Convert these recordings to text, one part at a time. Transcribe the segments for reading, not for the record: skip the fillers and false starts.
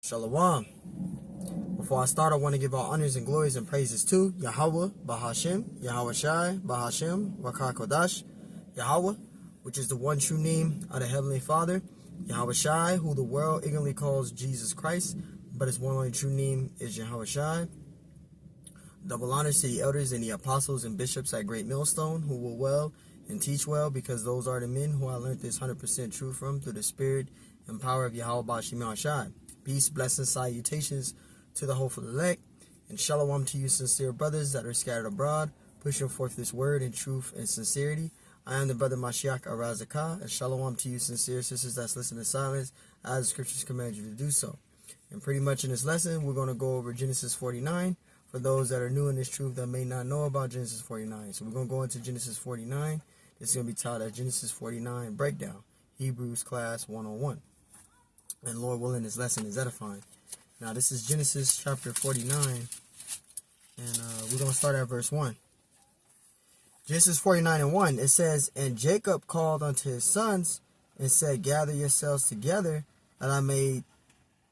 Shalom. Before I start, I want to give all honors and glories and praises to Yahweh, Bahashem, Yahweh Shai, Bahashem, Rakah Kodash, Yahweh, which is the one true name of the Heavenly Father, Yahweh Shai, who the world ignorantly calls Jesus Christ, but his one only true name is Yahweh Shai. Double honors to the elders and the apostles and bishops at Great Millstone, who will well and teach well, because those are the men who I learned this 100% truth from through the spirit and power of Yahweh Bahashem Shai. Peace, blessings, salutations to the hopeful elect, and shalom to you sincere brothers that are scattered abroad, pushing forth this word in truth and sincerity. I am the brother Mashiach Arazakah, and shalom to you sincere sisters that's listening in silence, as the scriptures command you to do so. And pretty much in this lesson, we're going to go over Genesis 49, for those that are new in this truth that may not know about Genesis 49. So we're going to go into Genesis 49. This is going to be titled Genesis 49 Breakdown, Hebrews Class 101. And Lord willing, this lesson is edifying. Now, this is Genesis chapter 49, and we're going to start at verse 1. Genesis 49 and 1, it says, "And Jacob called unto his sons, and said, Gather yourselves together, that I may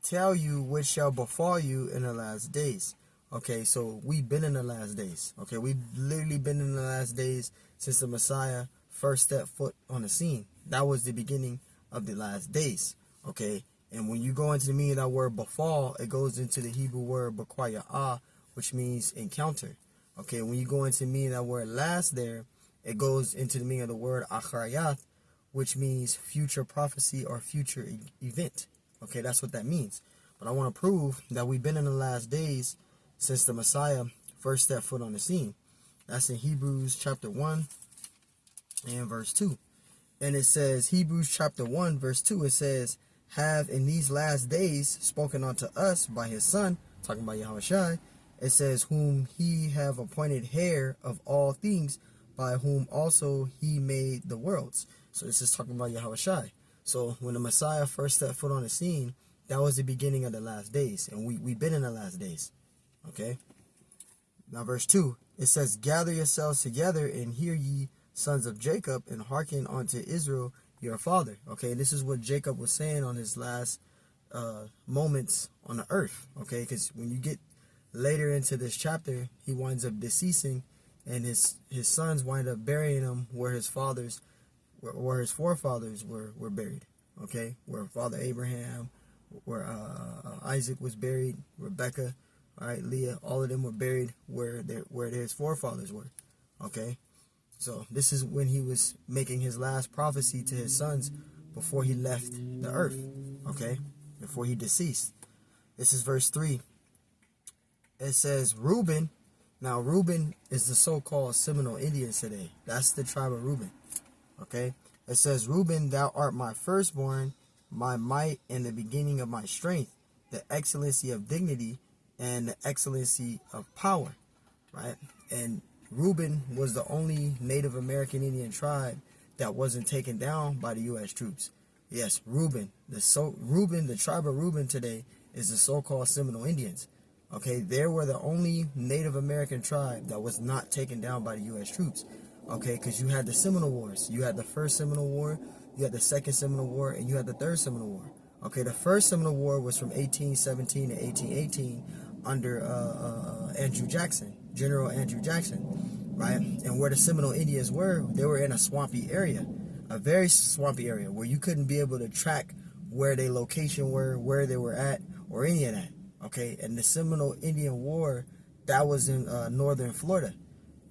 tell you what shall befall you in the last days." Okay, so we've been in the last days. Okay, we've literally been in the last days since the Messiah first stepped foot on the scene. That was the beginning of the last days. Okay. And when you go into the meaning of that word befall, it goes into the Hebrew word bakwaya'ah, which means encounter. Okay, when you go into the meaning of that word last there, it goes into the meaning of the word acharayat, which means future prophecy or future event. Okay, that's what that means. But I want to prove that we've been in the last days since the Messiah first stepped foot on the scene. That's in Hebrews chapter 1 and verse 2. And it says, Hebrews chapter 1 verse 2, it says, "Have in these last days spoken unto us by his Son," talking about Yahweh Shai, it says, "whom he have appointed heir of all things, by whom also he made the worlds." So this is talking about Yahweh Shai. So when the Messiah first stepped foot on the scene, that was the beginning of the last days. And we've been in the last days. Okay. Now verse 2, it says, "Gather yourselves together, and hear ye, sons of Jacob, and hearken unto Israel, your father." Okay, this is what Jacob was saying on his last moments on the earth. Okay, because when you get later into this chapter, he winds up deceasing, and his sons wind up burying him where his forefathers were buried. Okay, where Father Abraham, where Isaac was buried, Rebecca, all right, Leah, all of them were buried where his forefathers were. Okay. So this is when he was making his last prophecy to his sons before he left the earth, okay, before he deceased. This is verse 3. It says, Reuben. Now, Reuben is the so-called Seminole Indians today. That's the tribe of Reuben, okay. It says, "Reuben, thou art my firstborn, my might, and the beginning of my strength, the excellency of dignity, and the excellency of power," right? And Reuben was the only Native American Indian tribe that wasn't taken down by the U.S. troops. Yes, Reuben, the tribe of Reuben today is the so-called Seminole Indians. Okay, they were the only Native American tribe that was not taken down by the U.S. troops. Okay, because you had the Seminole Wars. You had the first Seminole War, you had the second Seminole War, and you had the third Seminole War. Okay, the first Seminole War was from 1817 to 1818 under Andrew Jackson. General Andrew Jackson, right? And where the Seminole Indians were, they were in a swampy area, a very swampy area where you couldn't be able to track where their location were, where they were at, or any of that. Okay, and the Seminole Indian War, that was in northern Florida.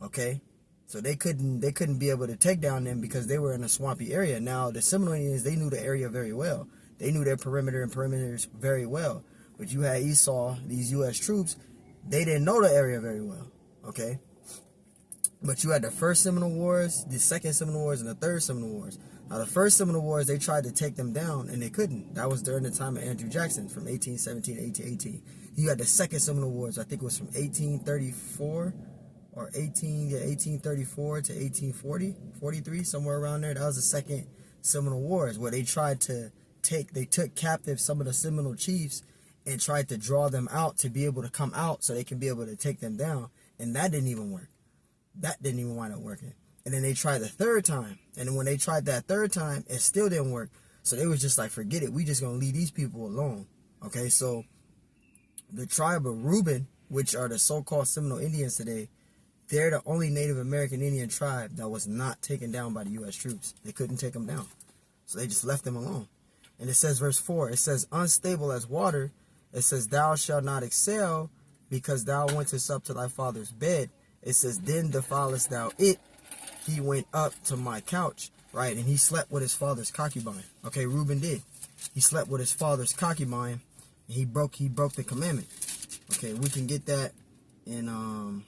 Okay, so they couldn't be able to take down them because they were in a swampy area. Now the Seminole Indians, they knew the area very well. They knew their perimeter and perimeters very well. But you had Esau, these U.S. troops, they didn't know the area very well, okay? But you had the first Seminole Wars, the second Seminole Wars, and the third Seminole Wars. Now, the first Seminole Wars, they tried to take them down, and they couldn't. That was during the time of Andrew Jackson, from 1817 to 1818. You had the second Seminole Wars, I think it was from 1834 or 1834 to 1840, 43, somewhere around there. That was the second Seminole Wars, where they tried to took captive some of the Seminole chiefs and tried to draw them out to be able to come out so they can be able to take them down. And that didn't even work. That didn't even wind up working. And then they tried the third time. And then when they tried that third time, it still didn't work. So they was just like, forget it. We just going to leave these people alone. Okay, so the tribe of Reuben, which are the so-called Seminole Indians today, they're the only Native American Indian tribe that was not taken down by the U.S. troops. They couldn't take them down. So they just left them alone. And it says, verse 4, it says, unstable as water. It says, thou shalt not excel, because thou wentest up to thy father's bed. It says, then defilest thou it. He went up to my couch, right? And he slept with his father's concubine. Okay, Reuben did. He slept with his father's concubine, and he broke the commandment. Okay, we can get that in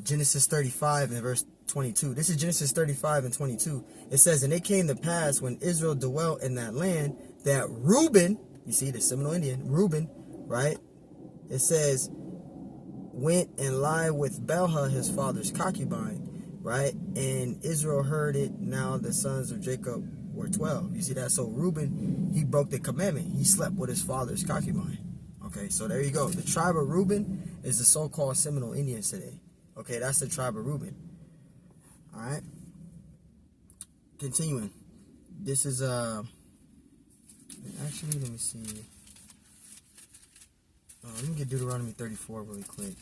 Genesis 35 and verse 22. This is Genesis 35 and 22. It says, and it came to pass when Israel dwelt in that land that Reuben, you see the Seminole Indian, Reuben, right? It says, went and lie with Bilhah, his father's concubine, right? And Israel heard it. Now the sons of Jacob were 12. You see that? So Reuben, he broke the commandment. He slept with his father's concubine. Okay, so there you go. The tribe of Reuben is the so-called Seminole Indians today. Okay, that's the tribe of Reuben. All right. Continuing. This is actually, let me see. Let me get Deuteronomy 34 really quick.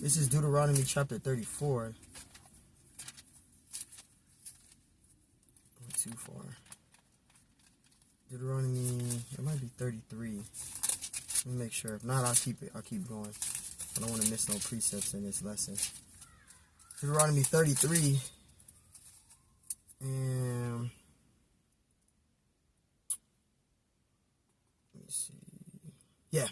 This is Deuteronomy chapter 34. Not too far. Deuteronomy, it might be 33. Let me make sure. If not, I'll keep going. I don't want to miss no precepts in this lesson. Deuteronomy 33. And let me see. Yeah.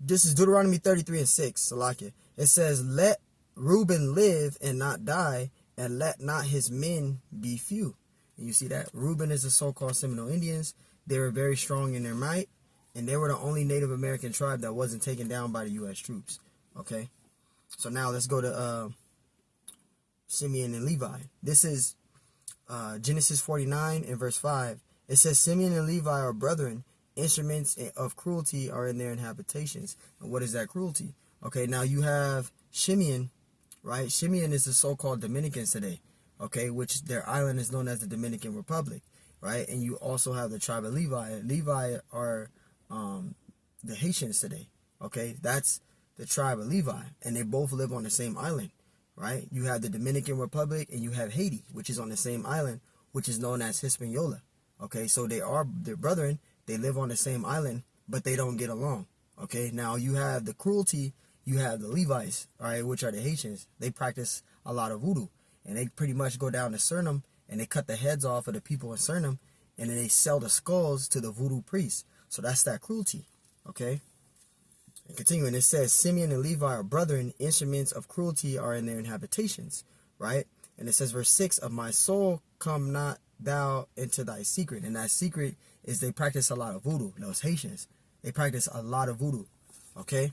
This is Deuteronomy 33 and 6. Salakia. It says, let Reuben live and not die, and let not his men be few. And you see that? Reuben is the so-called Seminole Indians. They were very strong in their might, and they were the only Native American tribe that wasn't taken down by the U.S. troops. Okay? So now let's go to Simeon and Levi. This is Genesis 49 and verse 5. It says, Simeon and Levi are brethren. Instruments of cruelty are in their habitations. And what is that cruelty? Okay, now you have Shimeon, right? Shimeon is the so-called Dominicans today, okay, which their island is known as the Dominican Republic, right? And you also have the tribe of Levi. Levi are the Haitians today, okay? That's the tribe of Levi, and they both live on the same island, right? You have the Dominican Republic, and you have Haiti, which is on the same island, which is known as Hispaniola, okay? So they're brethren. They live on the same island, but they don't get along. Okay, now you have the cruelty, you have the Levites, all right, which are the Haitians. They practice a lot of voodoo, and they pretty much go down to Suriname, and they cut the heads off of the people in Suriname, and then they sell the skulls to the voodoo priests. So that's that cruelty, okay? And continuing, it says, Simeon and Levi are brethren, instruments of cruelty are in their habitations, right? And it says, verse 6, of my soul come not thou into thy secret. And that secret is they practice a lot of voodoo. Those Haitians, they practice a lot of voodoo, okay?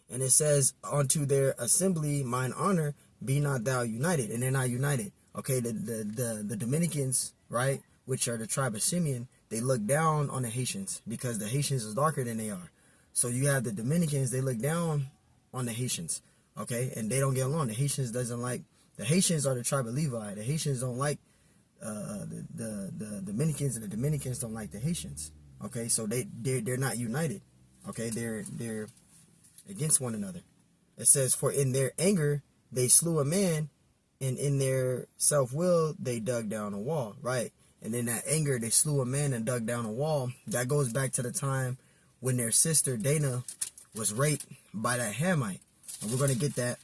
And it says, unto their assembly mine honor, be not thou united. And they're not united, okay? The Dominicans, right, which are the tribe of Simeon, they look down on the Haitians because the Haitians is darker than they are. So you have the Dominicans, they look down on the Haitians, okay? And they don't get along. The Haitians are the tribe of Levi. The Haitians don't like the Dominicans, and the Dominicans don't like the Haitians. Okay, so they're not united. Okay, they're against one another. It says, for in their anger they slew a man, and in their self-will they dug down a wall. Right, and in that anger they slew a man and dug down a wall. That goes back to the time when their sister Dana was raped by that Hamite, and we're gonna get that.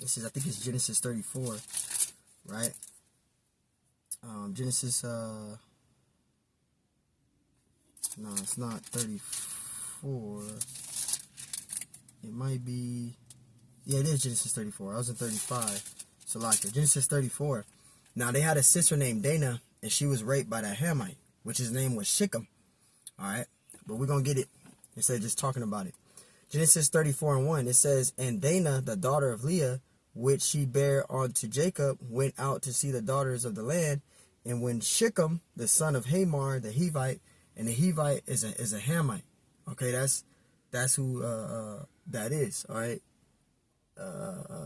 This is, I think it's Genesis 34, right? Genesis, no, it's not 34. It might be, yeah, it is Genesis 34. I was in 35. So like Genesis 34. Now they had a sister named Dana, and she was raped by that Hamite, which his name was Shechem. All right, but we're gonna get it instead of just talking about it. Genesis 34 and 1. It says, and Dana, the daughter of Leah, which she bare unto Jacob, went out to see the daughters of the land. And when Shechem, the son of Hamor, the Hivite, and the Hivite is a Hamite. Okay, that's who that is. All right,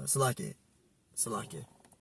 Salakia.